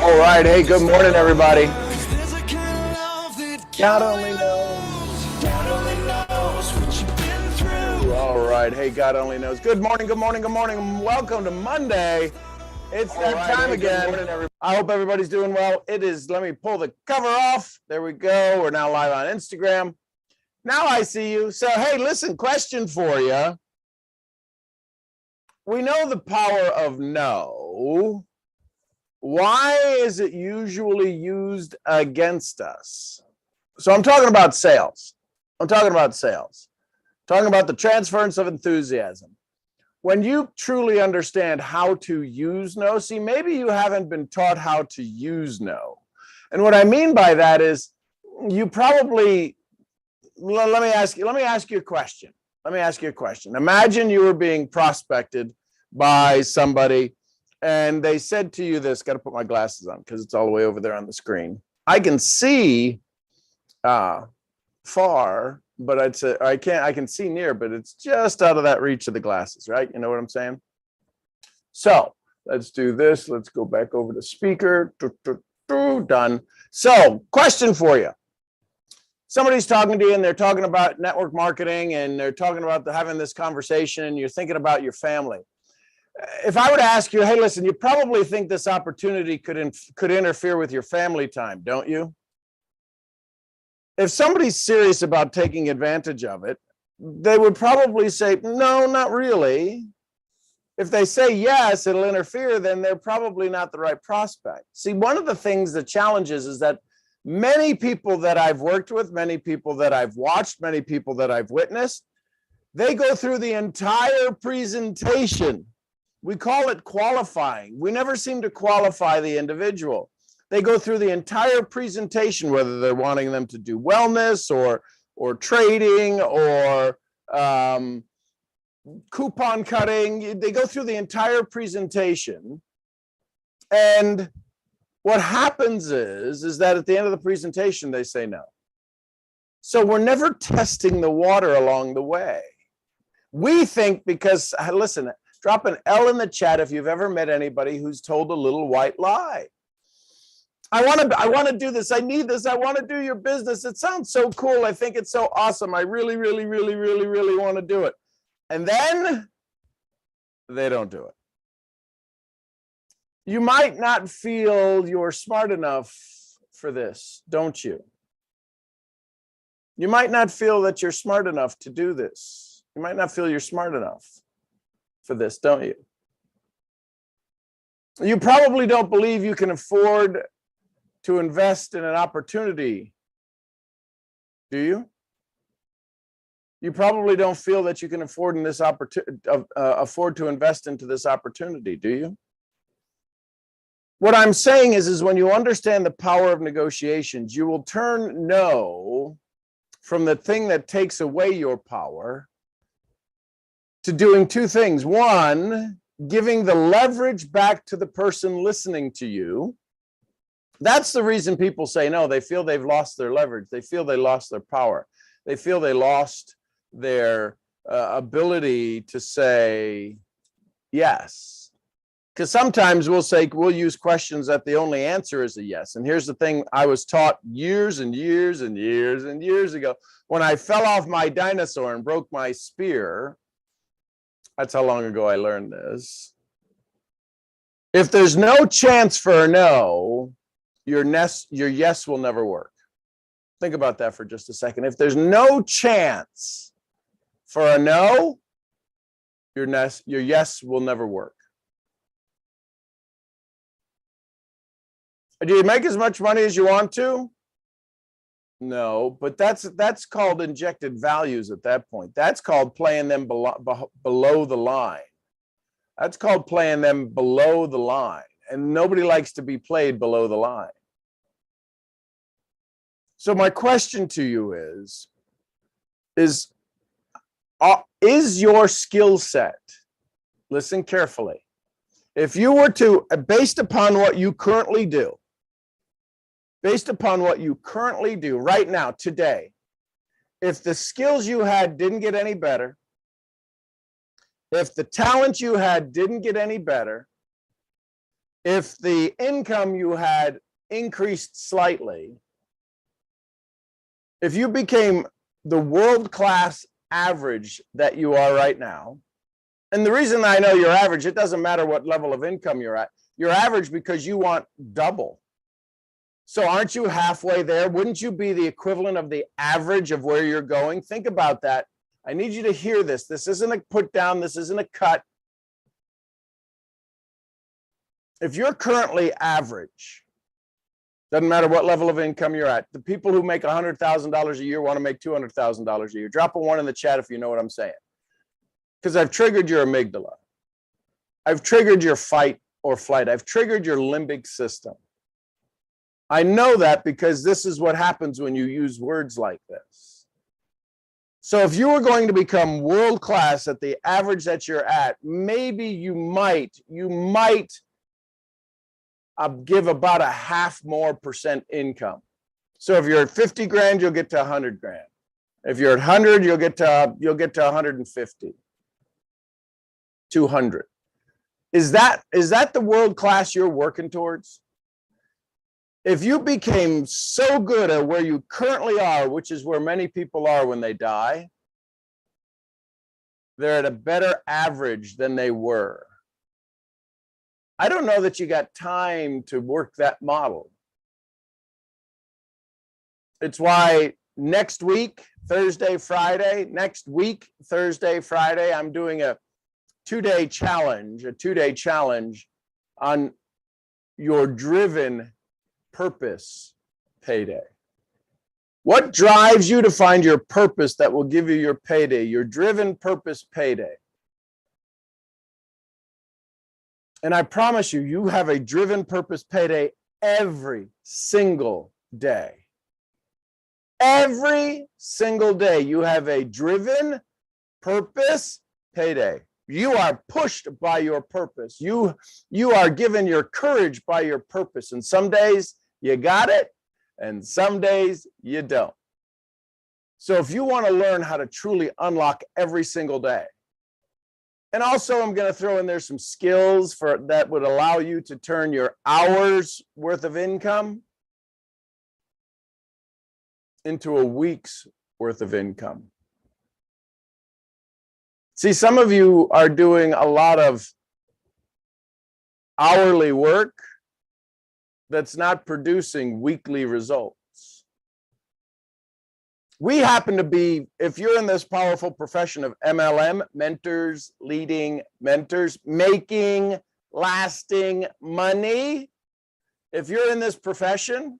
All right. Hey, good morning, everybody. God only knows. God only knows what you've been through. All right. Hey, God only knows. Good morning, good morning, good morning. Welcome to Monday. It's that time again. Good morning, I hope everybody's doing well. It is, let me pull the cover off. There we go. We're now live on Instagram. Now I see you. So, hey, listen, question for you. We know the power of no. Why is it usually used against us? So I'm talking about sales. I'm talking about the transference of enthusiasm. When you truly understand how to use no, see, maybe you haven't been taught how to use no. And what I mean by that is you probably, let me ask you a question. Imagine you were being prospected by somebody and they said to you this, got to put my glasses on because it's all the way over there on the screen. I can see far, but I can see near, but it's just out of that reach of the glasses, right? You know what I'm saying? So let's do this. Let's go back over to speaker. Done. So question for you. Somebody's talking to you and they're talking about network marketing and they're talking about having this conversation and you're thinking about your family. If I were to ask you, hey, listen, you probably think this opportunity could interfere with your family time, don't you? If somebody's serious about taking advantage of it, they would probably say, no, not really. If they say yes, it'll interfere, then they're probably not the right prospect. See, one of the things, the challenges is that many people that I've worked with, many people that I've watched, many people that I've witnessed, they go through the entire presentation. We call it qualifying. We never seem to qualify the individual. They go through the entire presentation, whether they're wanting them to do wellness or trading or coupon cutting. They go through the entire presentation. And what happens is that at the end of the presentation, they say no. So we're never testing the water along the way. We think because, listen, drop an L in the chat if you've ever met anybody who's told a little white lie. I want to do this. I need this. I want to do your business. It sounds so cool. I think it's so awesome. I really, really, really, really, really want to do it. And then they don't do it. You might not feel you're smart enough for this, don't you? You might not feel that you're smart enough to do this. You might not feel you're smart enough for this, don't you? You probably don't believe you can afford to invest in an opportunity, do you? You probably don't feel that you can afford to invest into this opportunity, do you? What I'm saying is when you understand the power of negotiations, you will turn no from the thing that takes away your power to doing two things. One, giving the leverage back to the person listening to you. That's the reason people say no. They feel they've lost their leverage. They feel they lost their power. They feel they lost their ability to say yes. Because sometimes we'll use questions that the only answer is a yes. And here's the thing I was taught years and years and years and years ago. When I fell off my dinosaur and broke my spear, that's how long ago I learned this. If there's no chance for a no, your yes will never work. Think about that for just a second. If there's no chance for a no, your yes will never work. Do you make as much money as you want to? No, but that's called injected values at that point. That's called playing them below the line. That's called playing them below the line. And nobody likes to be played below the line. So my question to you is your skill set, listen carefully, if you were to, based upon what you currently do right now, today, if the skills you had didn't get any better, if the talent you had didn't get any better, If the income you had increased slightly, if you became the world-class average that you are right now, and the reason I know you're average, it doesn't matter what level of income you're at. You're average because you want double. So aren't you halfway there? Wouldn't you be the equivalent of the average of where you're going? Think about that. I need you to hear this. This isn't a put down. This isn't a cut. If you're currently average, doesn't matter what level of income you're at. The people who make $100,000 a year want to make $200,000 a year. Drop a 1 in the chat if you know what I'm saying. Because I've triggered your amygdala. I've triggered your fight or flight. I've triggered your limbic system. I know that because this is what happens when you use words like this. So if you were going to become world class at the average that you're at, maybe you might give about a half more percent income. So if you're at 50 grand, you'll get to 100 grand. If you're at 100, you'll get to 150, 200. Is that the world class you're working towards? If you became so good at where you currently are, which is where many people are when they die, they're at a better average than they were. I don't know that you got time to work that model. It's why next week, Thursday, Friday, I'm doing a two-day challenge on your driven purpose payday. What drives you to find your purpose that will give you your payday, your driven purpose payday? And I promise you, you have a driven purpose payday every single day. Every single day, you have a driven purpose payday. You are pushed by your purpose. You are given your courage by your purpose. And some days you got it, and some days you don't. So if you want to learn how to truly unlock every single day, and also I'm going to throw in there some skills that would allow you to turn your hours worth of income into a week's worth of income. See, some of you are doing a lot of hourly work that's not producing weekly results. We happen to be, if you're in this powerful profession of MLM, mentors, leading mentors, making lasting money, if you're in this profession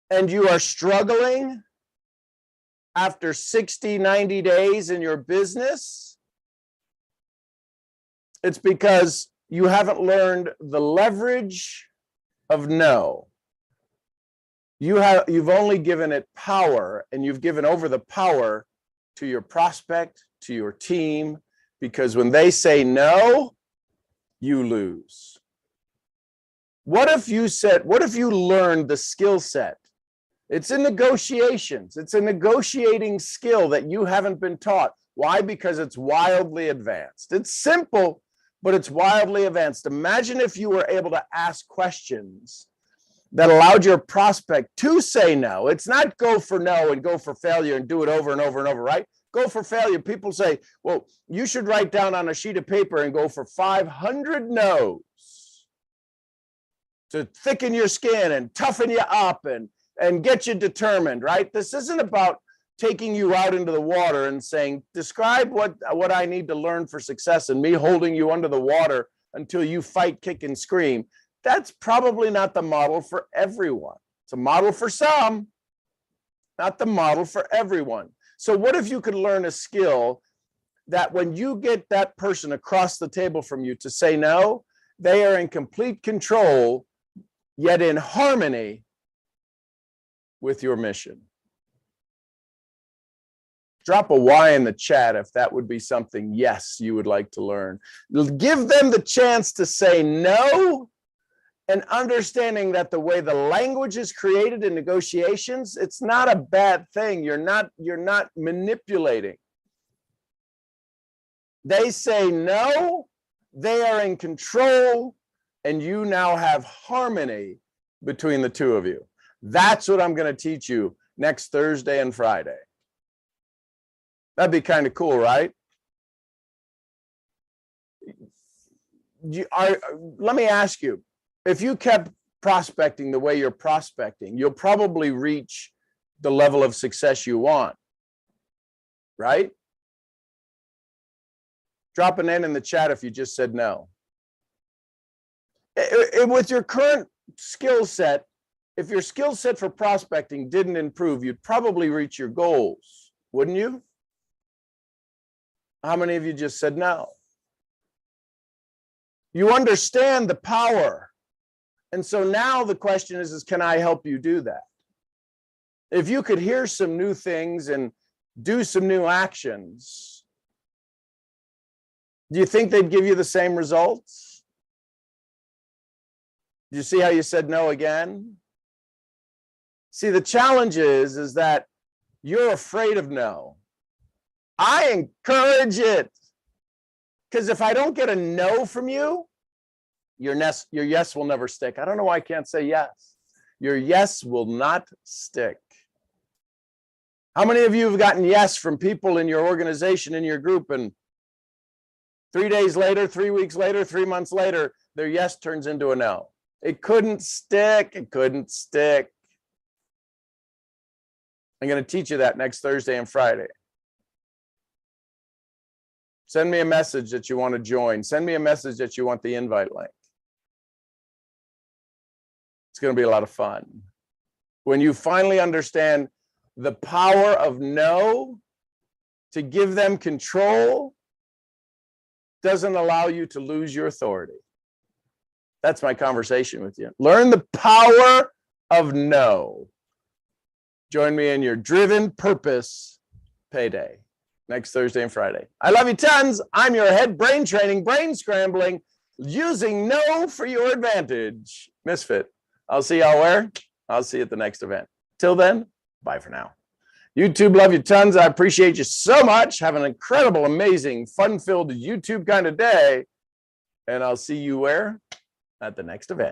and you are struggling after 60, 90 days in your business, it's because you haven't learned the leverage of no. You've only given it power, and you've given over the power to your prospect, to your team, because when they say no, you lose. What if you learned the skill set? It's in negotiations. It's a negotiating skill that you haven't been taught. Why? Because it's wildly advanced. It's simple, but it's wildly advanced. Imagine if you were able to ask questions that allowed your prospect to say no. It's not go for no and go for failure and do it over and over and over, right? Go for failure. People say, well, you should write down on a sheet of paper and go for 500 no's to thicken your skin and toughen you up and get you determined, right? This isn't about taking you out into the water and saying, describe what I need to learn for success, and me holding you under the water until you fight, kick, and scream. That's probably not the model for everyone. It's a model for some, not the model for everyone. So what if you could learn a skill that when you get that person across the table from you to say no, they are in complete control, yet in harmony with your mission? Drop a Y in the chat if that would be something, yes, you would like to learn. Give them the chance to say no, and understanding that the way the language is created in negotiations, it's not a bad thing. You're not manipulating. They say no, They are in control, and you now have harmony between the two of you. That's what I'm going to teach you next Thursday and Friday. That'd be kind of cool, right? Let me ask you, if you kept prospecting the way you're prospecting, you'll probably reach the level of success you want, right? Drop an N in the chat if you just said no. With your current skill set, if your skill set for prospecting didn't improve, you'd probably reach your goals, wouldn't you? How many of you just said no? You understand the power. And so now the question is can I help you do that? If you could hear some new things and do some new actions, do you think they'd give you the same results? Do you see how you said no again? See, the challenge is that you're afraid of no. I encourage it. Because if I don't get a no from you, your yes will never stick. I don't know why I can't say yes. Your yes will not stick. How many of you have gotten yes from people in your organization, in your group, and 3 days later, 3 weeks later, 3 months later, their yes turns into a no? It couldn't stick. It couldn't stick. I'm going to teach you that next Thursday and Friday. Send me a message that you want to join. Send me a message that you want the invite link. It's going to be a lot of fun. When you finally understand the power of no, to give them control, doesn't allow you to lose your authority. That's my conversation with you. Learn the power of no. Join me in your driven purpose payday next Thursday and Friday. I love you tons. I'm your head brain training, brain scrambling, using no for your advantage misfit. I'll see y'all where? I'll see you at the next event. Till then, bye for now. YouTube, love you tons. I appreciate you so much. Have an incredible, amazing, fun-filled YouTube kind of day. And I'll see you where? At the next event.